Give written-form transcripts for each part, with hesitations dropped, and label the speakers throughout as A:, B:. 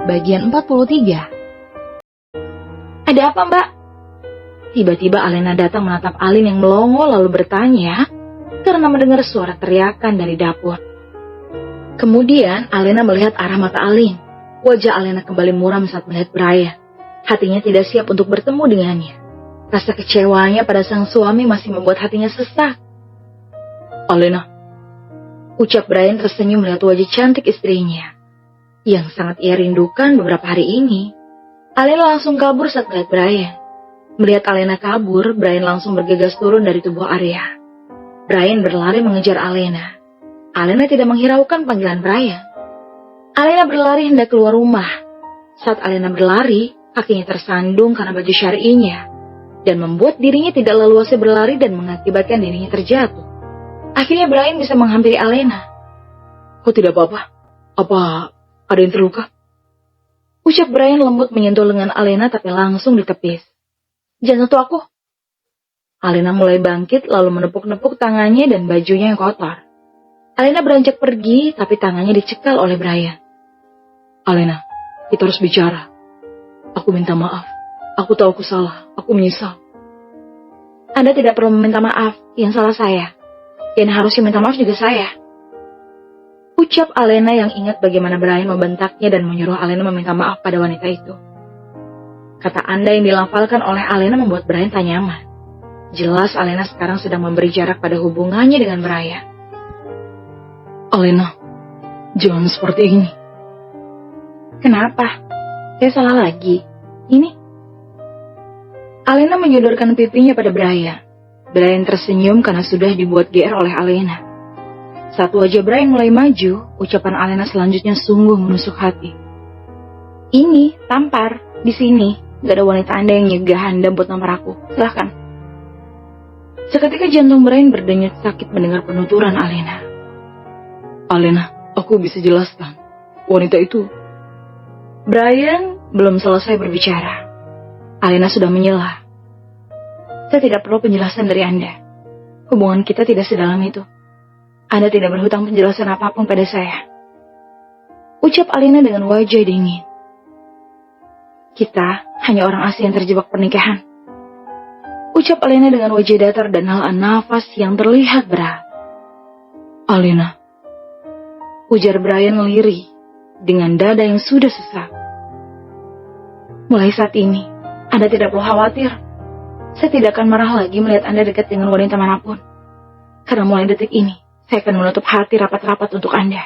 A: bagian 43. Ada apa, Mbak? Tiba-tiba Alena datang menatap Alin yang melongo lalu bertanya karena mendengar suara teriakan dari dapur. Kemudian Alena melihat arah mata Alin. Wajah Alena kembali muram saat melihat Brian. Hatinya tidak siap untuk bertemu dengannya. Rasa kecewanya pada sang suami masih membuat hatinya sesak. Alena, ucap Brian tersenyum melihat wajah cantik istrinya yang sangat ia rindukan beberapa hari ini. Alena langsung kabur saat melihat Brian. Melihat Alena kabur, Brian langsung bergegas turun dari tubuh Arya. Brian berlari mengejar Alena. Alena tidak menghiraukan panggilan Brian. Alena berlari hendak keluar rumah. Saat Alena berlari, kakinya tersandung karena baju syar'inya dan membuat dirinya tidak leluasa berlari dan mengakibatkan dirinya terjatuh. Akhirnya Brian bisa menghampiri Alena. Kau tidak apa-apa? Apa ada yang terluka? Ucap Brian lembut menyentuh lengan Alena tapi langsung ditepis. Jangan sentuh aku. Alena mulai bangkit lalu menepuk-nepuk tangannya dan bajunya yang kotor. Alena beranjak pergi tapi tangannya dicekal oleh Brian. Alena, kita harus bicara. Aku minta maaf. Aku tahu aku salah. Aku menyesal. Anda tidak perlu meminta maaf. Yang salah saya. Dan harusnya minta maaf juga saya. Ucap Alena yang ingat bagaimana Brian membentaknya dan menyuruh Alena meminta maaf pada wanita itu. Kata Anda yang dilafalkan oleh Alena membuat Brian tak nyaman. Jelas Alena sekarang sedang memberi jarak pada hubungannya dengan Brian. Alena, jangan seperti ini. Kenapa? Saya salah lagi. Ini. Alena menyodorkan pipinya pada Brian. Brian tersenyum karena sudah dibuat GR oleh Alena. Saat wajah Brian mulai maju, ucapan Alena selanjutnya sungguh menusuk hati. Ini, tampar, di sini. Gak ada wanita Anda yang nyegah Anda buat nampar aku. Silahkan. Seketika jantung Brian berdenyut sakit mendengar penuturan Alena. Alena, aku bisa jelaskan. Wanita itu. Brian belum selesai berbicara. Alena sudah menyela. Saya tidak perlu penjelasan dari Anda. Hubungan kita tidak sedalam itu. Anda tidak berhutang penjelasan apapun pada saya. Ucap Alena dengan wajah dingin. Kita hanya orang asing yang terjebak pernikahan. Ucap Alena dengan wajah datar dan hela nafas yang terlihat berat. Alena. Ujar Brian lirih dengan dada yang sudah sesak. Mulai saat ini, Anda tidak perlu khawatir. Saya tidak akan marah lagi melihat Anda dekat dengan wanita manapun. Karena mulai detik ini, saya akan menutup hati rapat-rapat untuk Anda.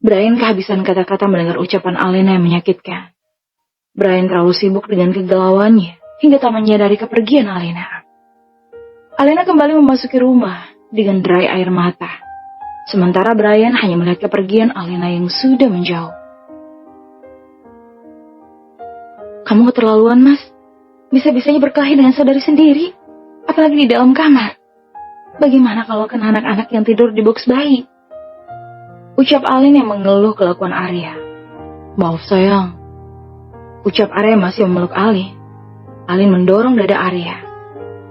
A: Brian kehabisan kata-kata mendengar ucapan Alena yang menyakitkan. Brian terlalu sibuk dengan kegalauannya hingga tak menyadari kepergian Alena. Alena kembali memasuki rumah dengan derai air mata. Sementara Brian hanya melihat kepergian Alena yang sudah menjauh. Kamu keterlaluan, Mas. Bisa-bisanya berkelahi dengan saudari sendiri. Apalagi di dalam kamar. Bagaimana kalau kena anak-anak yang tidur di box bayi? Ucap Alin yang mengeluh kelakuan Arya. Maaf sayang. Ucap Arya masih memeluk Alin. Alin mendorong dada Arya.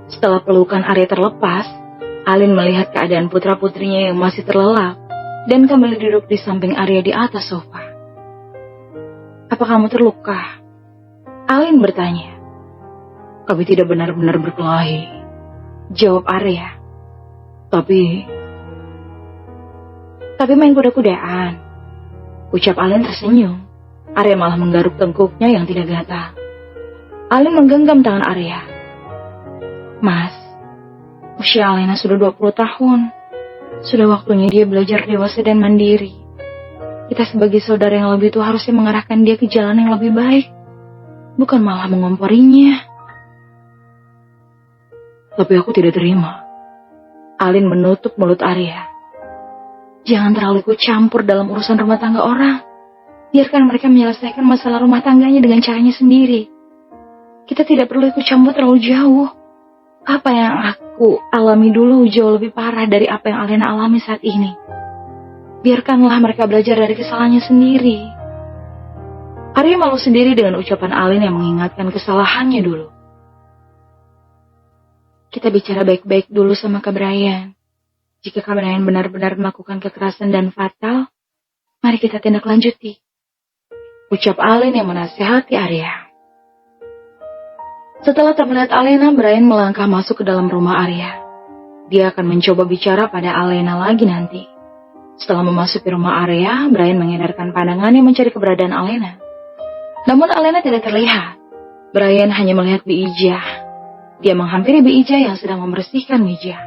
A: Setelah pelukan Arya terlepas, Alin melihat keadaan putra-putrinya yang masih terlelap dan kembali duduk di samping Arya di atas sofa. Apa kamu terluka? Alin bertanya. Kami tidak benar-benar berkelahi. Jawab Arya. Tapi main kuda-kudaan. Ucap Alin tersenyum. Arya malah menggaruk tengkuknya yang tidak gatal. Alin menggenggam tangan Arya. Mas, usia Alena sudah 20 tahun. Sudah waktunya dia belajar dewasa dan mandiri. Kita sebagai saudara yang lebih tua harusnya mengarahkan dia ke jalan yang lebih baik. Bukan malah mengomporinya. Tapi aku tidak terima. Alin menutup mulut Arya. Jangan terlalu ikut campur dalam urusan rumah tangga orang. Biarkan mereka menyelesaikan masalah rumah tangganya dengan caranya sendiri. Kita tidak perlu ikut campur terlalu jauh. Apa yang aku alami dulu jauh lebih parah dari apa yang Alena alami saat ini. Biarkanlah mereka belajar dari kesalahannya sendiri. Arya malu sendiri dengan ucapan Alin yang mengingatkan kesalahannya dulu. Kita bicara baik-baik dulu sama Kak Brian. Jika Kak Brian benar-benar melakukan kekerasan dan fatal, mari kita tindak lanjuti. ucap Alin yang menasihati Arya. Setelah tak melihat Alena, Brian melangkah masuk ke dalam rumah Arya. Dia akan mencoba bicara pada Alena lagi nanti. Setelah memasuki rumah Arya, Brian mengedarkan pandangannya mencari keberadaan Alena. Namun Alena tidak terlihat. Brian hanya melihat Bi Ija. Dia menghampiri Bi Ija yang sedang membersihkan meja.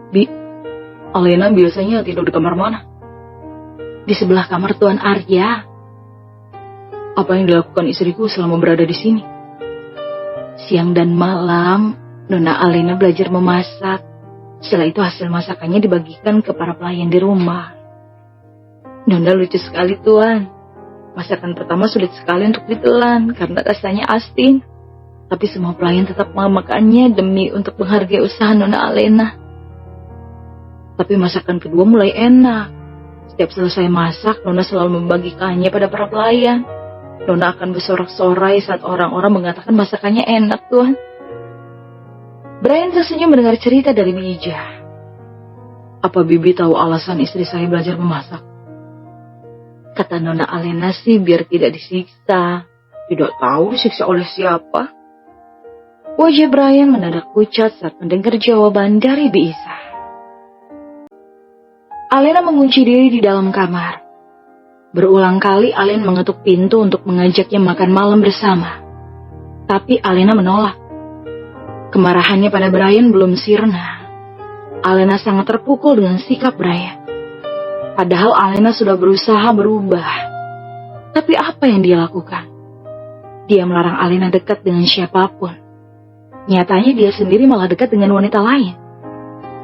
A: Bi, Alena biasanya tidur di kamar mana? Di sebelah kamar Tuan Arya. Apa yang dilakukan istriku selama berada di sini? Siang dan malam, Nona Alena belajar memasak. Setelah itu hasil masakannya dibagikan ke para pelayan di rumah. Nona lucu sekali, Tuan. Masakan pertama sulit sekali untuk ditelan karena rasanya asin. Tapi semua pelayan tetap memakannya demi untuk menghargai usaha Nona Alena. Tapi masakan kedua mulai enak. Setiap selesai masak, Nona selalu membagikannya pada para pelayan. Nona akan bersorak-sorai saat orang-orang mengatakan masakannya enak, Tuan. Brian tersenyum mendengar cerita dari Bi Ija. Apa Bibi tahu alasan istri saya belajar memasak? Kata Nona Alena sih biar tidak disiksa. Tidak tahu disiksa oleh siapa. Wajah Brian mendadak pucat saat mendengar jawaban dari Bi Ija. Alena mengunci diri di dalam kamar. Berulang kali Alena mengetuk pintu untuk mengajaknya makan malam bersama. Tapi Alena menolak. Kemarahannya pada Brian belum sirna. Alena sangat terpukul dengan sikap Brian. Padahal Alena sudah berusaha berubah. Tapi apa yang dia lakukan? Dia melarang Alena dekat dengan siapapun. Nyatanya dia sendiri malah dekat dengan wanita lain.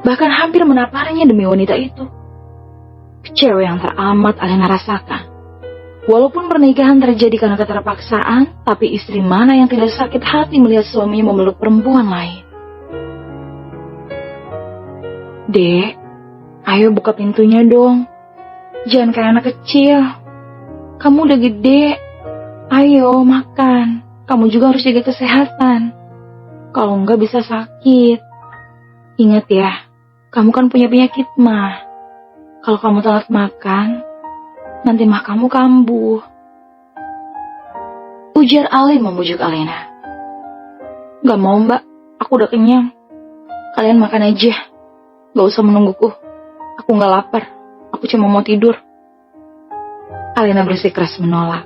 A: Bahkan hampir menaparnya demi wanita itu. Kecewa yang teramat Alena rasakan. Walaupun pernikahan terjadi karena keterpaksaan, tapi istri mana yang tidak sakit hati melihat suaminya memeluk perempuan lain? Dek, ayo buka pintunya dong. Jangan kayak anak kecil. Kamu udah gede. Ayo makan. Kamu juga harus jaga kesehatan. Kalau enggak bisa sakit. Ingat ya, kamu kan punya penyakit mah. Kalau kamu telat makan, nanti mah kamu kambuh. Ujar Alin memujuk Alena. Gak mau mbak, aku udah kenyang. Kalian makan aja. Gak usah menungguku. Aku gak lapar, aku cuma mau tidur. Alena bersikeras menolak.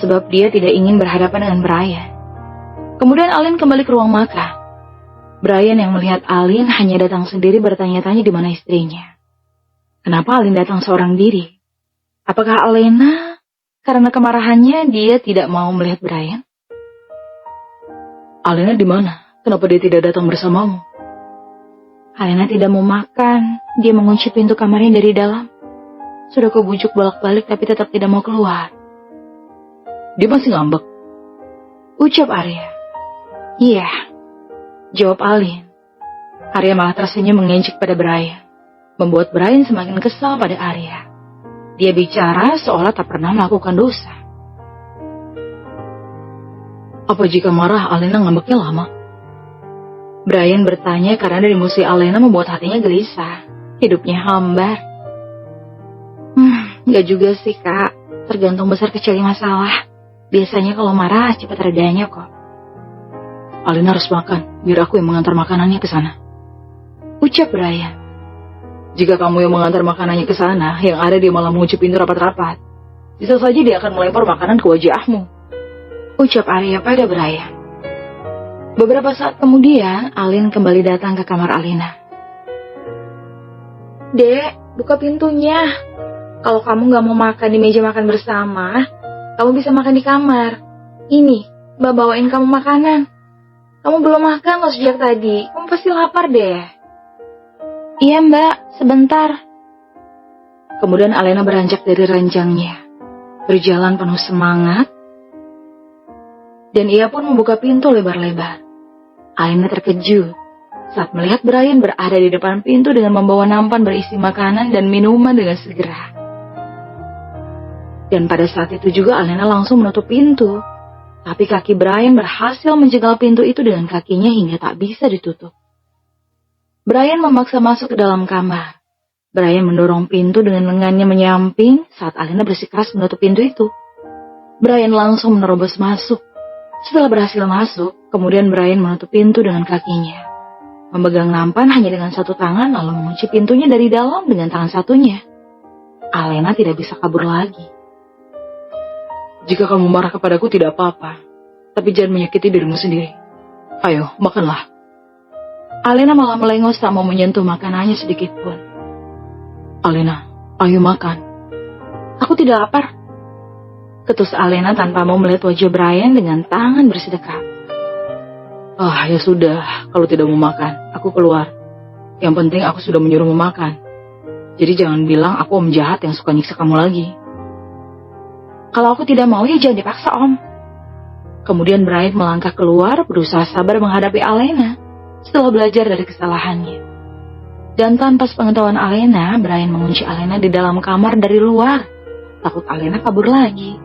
A: Sebab dia tidak ingin berhadapan dengan Brian. Kemudian Alin kembali ke ruang makan. Brian yang melihat Alin hanya datang sendiri bertanya-tanya di mana istrinya. Kenapa Alin datang seorang diri? Apakah Alena karena kemarahannya dia tidak mau melihat Brian? Alena di mana? Kenapa dia tidak datang bersamamu? Alena tidak mau makan. Dia mengunci pintu kamarnya dari dalam. Sudah kubujuk bolak-balik tapi tetap tidak mau keluar. Dia masih ngambek. Ucap Arya. Iya, jawab Alin. Arya malah tersenyum mengejek pada Brian. Membuat Brian semakin kesal pada Arya. Dia bicara seolah tak pernah melakukan dosa. Apa jika marah Alena ngambeknya lama? Brian bertanya karena dari emosi Alena membuat hatinya gelisah. Hidupnya hambar. Gak juga sih kak. Tergantung besar kecilnya masalah. Biasanya kalau marah cepat redanya kok. Alena harus makan. Biar aku yang mengantar makanannya ke sana. Ucap Brian. Jika kamu yang mengantar makanannya ke sana, yang ada dia malah mengunci pintu rapat-rapat. Bisa saja dia akan melempar makanan ke wajahmu. Ucap Arya pada Brian. Beberapa saat kemudian, Alin kembali datang ke kamar Alena. Dek, buka pintunya. Kalau kamu gak mau makan di meja makan bersama, kamu bisa makan di kamar. Ini, Mbak bawain kamu makanan. Kamu belum makan loh sejak tadi. Kamu pasti lapar deh. Iya mbak, sebentar. Kemudian Alena beranjak dari ranjangnya. Berjalan penuh semangat. Dan ia pun membuka pintu lebar-lebar. Alena terkejut saat melihat Brian berada di depan pintu dengan membawa nampan berisi makanan dan minuman dengan segera. Dan pada saat itu juga Alena langsung menutup pintu. Tapi kaki Brian berhasil menjegal pintu itu dengan kakinya hingga tak bisa ditutup. Brian memaksa masuk ke dalam kamar. Brian mendorong pintu dengan lengannya menyamping saat Alena bersikeras menutup pintu itu. Brian langsung menerobos masuk. Setelah berhasil masuk, kemudian Brian menutup pintu dengan kakinya. Memegang nampan hanya dengan satu tangan lalu mengunci pintunya dari dalam dengan tangan satunya. Alena tidak bisa kabur lagi.
B: Jika kamu marah kepadaku tidak apa-apa, tapi jangan menyakiti dirimu sendiri. Ayo, makanlah.
A: Alena malah melengos tak mau menyentuh makanannya sedikit pun.
B: Alena, ayo makan.
A: Aku tidak lapar. Ketus Alena tanpa mau melihat wajah Brian dengan tangan bersedekap.
B: Ya sudah, kalau tidak mau makan, aku keluar. Yang penting aku sudah menyuruhmu makan. Jadi jangan bilang aku om jahat yang suka nyiksa kamu lagi.
A: Kalau aku tidak mau ya jangan dipaksa om. Kemudian Brian melangkah keluar berusaha sabar menghadapi Alena setelah belajar dari kesalahannya. Dan tanpa sepengetahuan Alena, Brian mengunci Alena di dalam kamar dari luar. Takut Alena kabur lagi.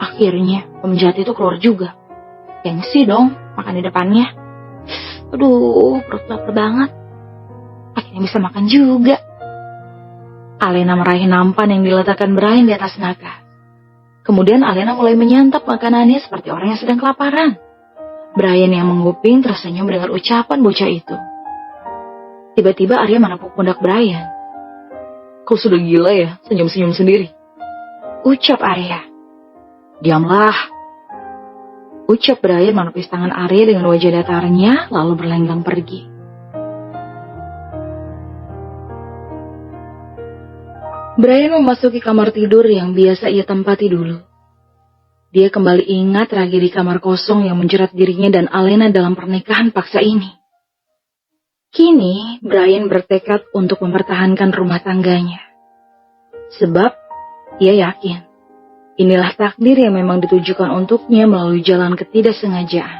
A: Akhirnya penjahat itu keluar juga. Gengsi dong makan di depannya. Aduh, perut lapar banget. Akhirnya bisa makan juga. Alena meraih nampan yang diletakkan Brian di atas naga. Kemudian Alena mulai menyantap makanannya seperti orang yang sedang kelaparan. Brian yang menguping tersenyum mendengar ucapan bocah itu. Tiba-tiba Arya menepuk pundak Brian.
B: Kau sudah gila ya, senyum-senyum sendiri.
A: Ucap Arya.
B: Diamlah.
A: Ucap Brian menepis tangan Arya dengan wajah datarnya lalu berlenggang pergi. Brian memasuki kamar tidur yang biasa ia tempati dulu. Dia kembali ingat tragedi kamar kosong yang menjerat dirinya dan Alena dalam pernikahan paksa ini. Kini, Brian bertekad untuk mempertahankan rumah tangganya. Sebab, ia yakin, inilah takdir yang memang ditujukan untuknya melalui jalan ketidaksengajaan.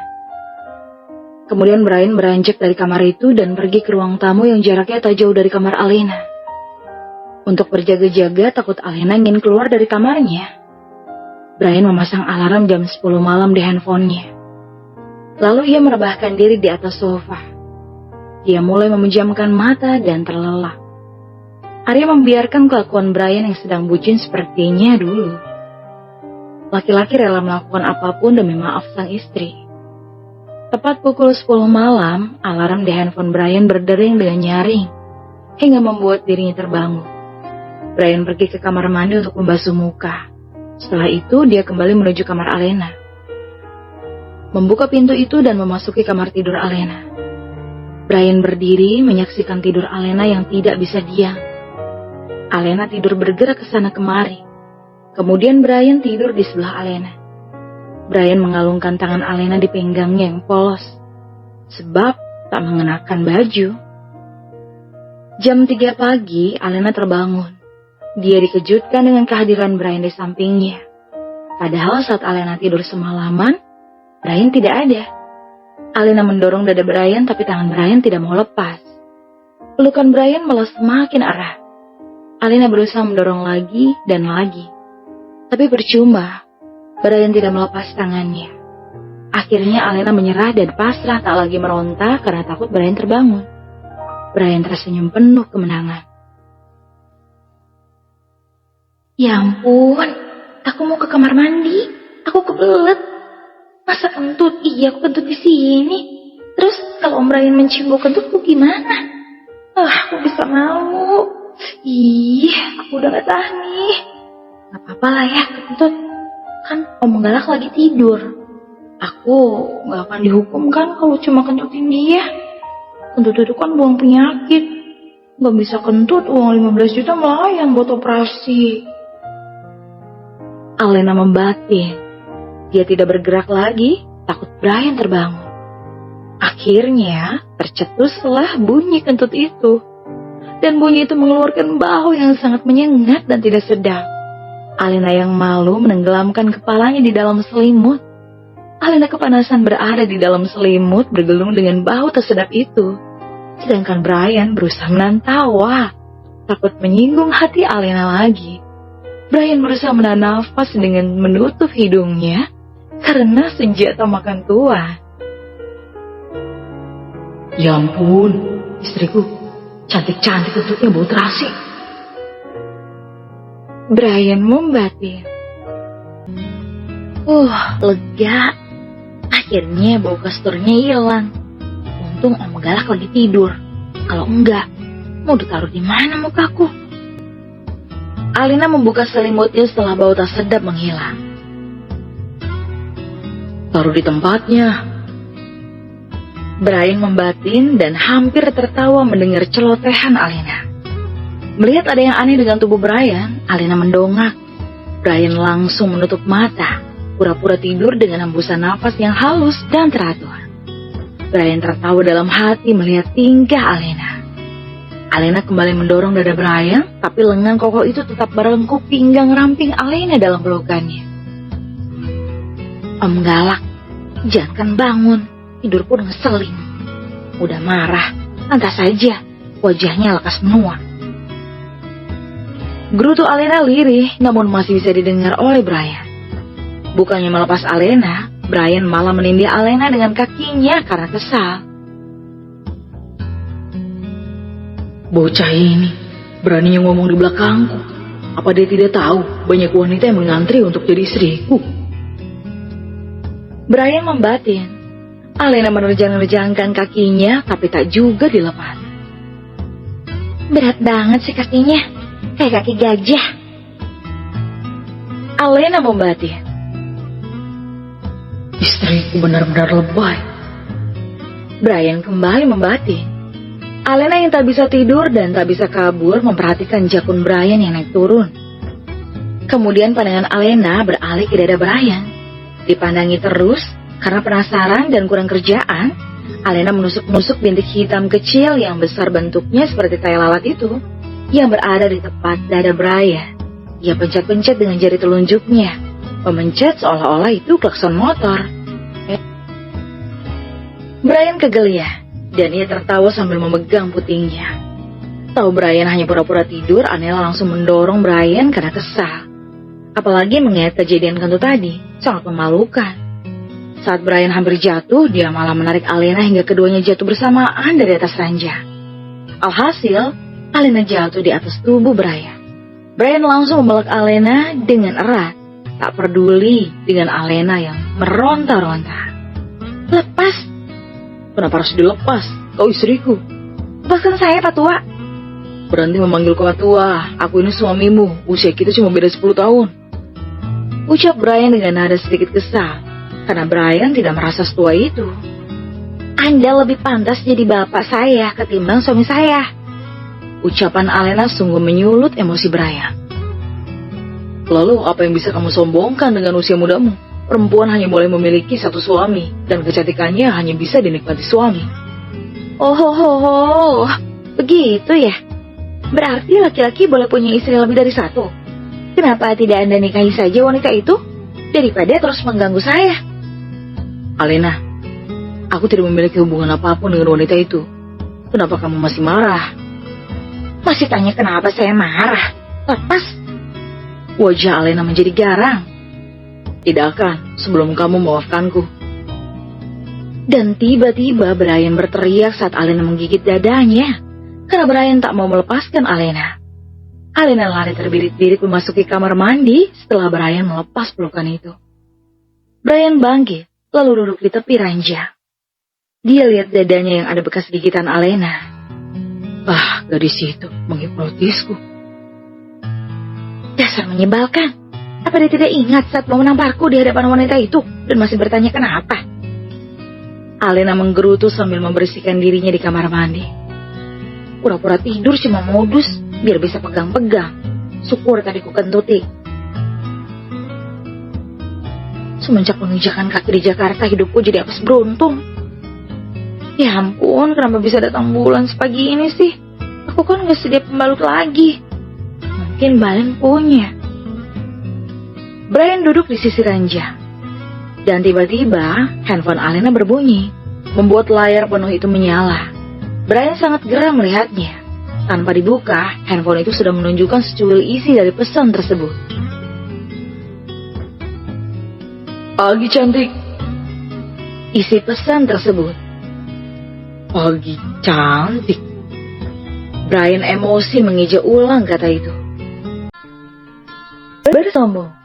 A: Kemudian Brian beranjak dari kamar itu dan pergi ke ruang tamu yang jaraknya tak jauh dari kamar Alena. Untuk berjaga-jaga takut Alena ingin keluar dari kamarnya. Brian memasang alarm jam 10 malam di handphonenya. Lalu ia merebahkan diri di atas sofa. Dia mulai memejamkan mata dan terlelap. Arya membiarkan kelakuan Brian yang sedang bucin sepertinya dulu. Laki-laki rela melakukan apapun demi maaf sang istri. Tepat pukul 10 malam, alarm di handphone Brian berdering dengan nyaring, hingga membuat dirinya terbangun. Brian pergi ke kamar mandi untuk membasuh muka. Setelah itu, dia kembali menuju kamar Alena. Membuka pintu itu dan memasuki kamar tidur Alena. Brian berdiri menyaksikan tidur Alena yang tidak bisa diam. Alena tidur bergerak ke sana kemari. Kemudian Brian tidur di sebelah Alena. Brian mengalungkan tangan Alena di pinggangnya yang polos, sebab tak mengenakan baju. Jam 3 pagi, Alena terbangun. Dia dikejutkan dengan kehadiran Brian di sampingnya. Padahal saat Alena tidur semalaman, Brian tidak ada. Alena mendorong dada Brian, tapi tangan Brian tidak mau lepas. Pelukan Brian malah semakin erat. Alena berusaha mendorong lagi dan lagi. Tapi percuma, Brian tidak melepas tangannya. Akhirnya Alena menyerah dan pasrah tak lagi meronta karena takut Brian terbangun. Brian tersenyum penuh kemenangan. Ya ampun, aku mau ke kamar mandi. Aku kebelet. Masa kentut? Iya, aku kentut di sini. Terus kalau Om Brian mencium bau kentutku gimana? Aku bisa malu. Ih, aku udah gak tahan nih. Gak apa-apa lah ya kentut. Kan Om Galak lagi tidur. Aku gak akan dihukum kan kalau cuma kentutin dia. Kentut itu kan buang penyakit. Gak bisa kentut, uang 15 juta melayang buat operasi. Alena membatin. Dia tidak bergerak lagi, takut Brian terbangun. Akhirnya, tercetuslah bunyi kentut itu. Dan bunyi itu mengeluarkan bau yang sangat menyengat dan tidak sedap. Alena yang malu menenggelamkan kepalanya di dalam selimut. Alena kepanasan berada di dalam selimut bergelung dengan bau tak sedap itu. Sedangkan Brian berusaha menahan tawa, takut menyinggung hati Alena lagi. Brian berusaha menahan nafas dengan menutup hidungnya karena senjata makan tua.
B: Ya ampun, istriku, Cantik-cantik bentuknya, bau terasi.
A: Brian membatin. Lega. Akhirnya bau kasturnya hilang. Untung Om Galak lagi tidur. Kalau enggak, mau ditaruh di mana mukaku? Alina membuka selimutnya setelah bau tak sedap menghilang.
B: Taruh di tempatnya.
A: Brian membatin dan hampir tertawa mendengar celotehan Alina. Melihat ada yang aneh dengan tubuh Brian, Alina mendongak. Brian langsung menutup mata, pura-pura tidur dengan hembusan nafas yang halus dan teratur. Brian tertawa dalam hati melihat tingkah Alina. Alina kembali mendorong dada Brian, tapi lengan kokoh itu tetap berlengkup pinggang ramping Alina dalam pelukannya. Om Galak, jangan bangun, tidur pun ngeselin. Udah marah, lantas saja, wajahnya lekas menua. Gerutu Alina lirih, namun masih bisa didengar oleh Brian. Bukannya melepas Alina, Brian malah menindih Alina dengan kakinya karena kesal.
B: Bocah ini beraninya ngomong di belakangku. Apa dia tidak tahu banyak wanita yang mengantri untuk jadi istriku?
A: Brian membatin. Alina menerjang-nerjangkan kakinya, tapi tak juga dilepas. Berat banget sih kakinya, kayak kaki gajah. Alina membatin.
B: Istriku benar-benar lebay.
A: Brian kembali membatin. Alina yang tak bisa tidur dan tak bisa kabur memperhatikan jakun Brian yang naik turun. Kemudian pandangan Alina beralih ke dada Brian. Dipandangi terus, karena penasaran dan kurang kerjaan, Alina menusuk-nusuk bintik hitam kecil yang besar bentuknya seperti tai lalat itu, yang berada di tepat dada Brian. Ia pencet-pencet dengan jari telunjuknya, memencet seolah-olah itu klakson motor. Brian kegeliah. Dan ia tertawa sambil memegang putingnya. Tahu Brian hanya pura-pura tidur, Anela langsung mendorong Brian karena kesal. Apalagi mengingat kejadian kentut tadi, sangat memalukan. Saat Brian hampir jatuh, dia malah menarik Alina hingga keduanya jatuh bersamaan dari atas ranjang. Alhasil, Alina jatuh di atas tubuh Brian. Brian langsung memeluk Alina dengan erat, tak peduli dengan Alina yang meronta-ronta. Lepas!
B: Kenapa harus dilepas? Kau istriku.
A: Lepaskan saya, Pak Tua.
B: Berhenti memanggil kau tua. Aku ini suamimu. Usia kita cuma beda 10 tahun.
A: Ucap Brian dengan nada sedikit kesal. Karena Brian tidak merasa setua itu. Anda lebih pantas jadi bapak saya ketimbang suami saya. Ucapan Alina sungguh menyulut emosi Brian.
B: Lalu apa yang bisa kamu sombongkan dengan usia mudamu? Perempuan hanya boleh memiliki satu suami, dan kecantikannya hanya bisa dinikmati suami.
A: Oh, begitu ya? Berarti laki-laki boleh punya istri lebih dari satu. Kenapa tidak Anda nikahi saja wanita itu, daripada terus mengganggu saya?
B: Alina, aku tidak memiliki hubungan apapun dengan wanita itu. Kenapa kamu masih marah?
A: Masih tanya kenapa saya marah? Lepas.
B: Wajah Alina menjadi garang. Tidak akan sebelum kamu memaafkanku.
A: Dan tiba-tiba Brian berteriak saat Alina menggigit dadanya. Karena Brian tak mau melepaskan Alina. Alina lari terbirit-birit memasuki kamar mandi setelah Brian melepas pelukan itu. Brian bangkit, lalu duduk di tepi ranjang. Dia lihat dadanya yang ada bekas gigitan Alina.
B: Gadis itu menghipnotisku.
A: Dasar menyebalkan. Apa dia tidak ingat saat mau menamparku di hadapan wanita itu dan masih bertanya kenapa? Alina menggerutu sambil membersihkan dirinya di kamar mandi. Pura-pura tidur cuma modus biar bisa pegang-pegang. Syukur tadi ku kentuti. Semenjak menginjakan kaki di Jakarta, hidupku jadi apes beruntung. Ya ampun, kenapa bisa datang bulan sepagi ini sih? Aku kan gak sedia pembalut lagi. Mungkin Balen punya. Brian duduk di sisi ranjang. Dan tiba-tiba handphone Alina berbunyi, membuat layar penuh itu menyala. Brian sangat geram melihatnya. Tanpa dibuka, handphone itu sudah menunjukkan secuil isi dari pesan tersebut.
B: Pagi cantik.
A: Isi pesan tersebut.
B: Pagi cantik.
A: Brian emosi mengeja ulang kata itu. Bersombong.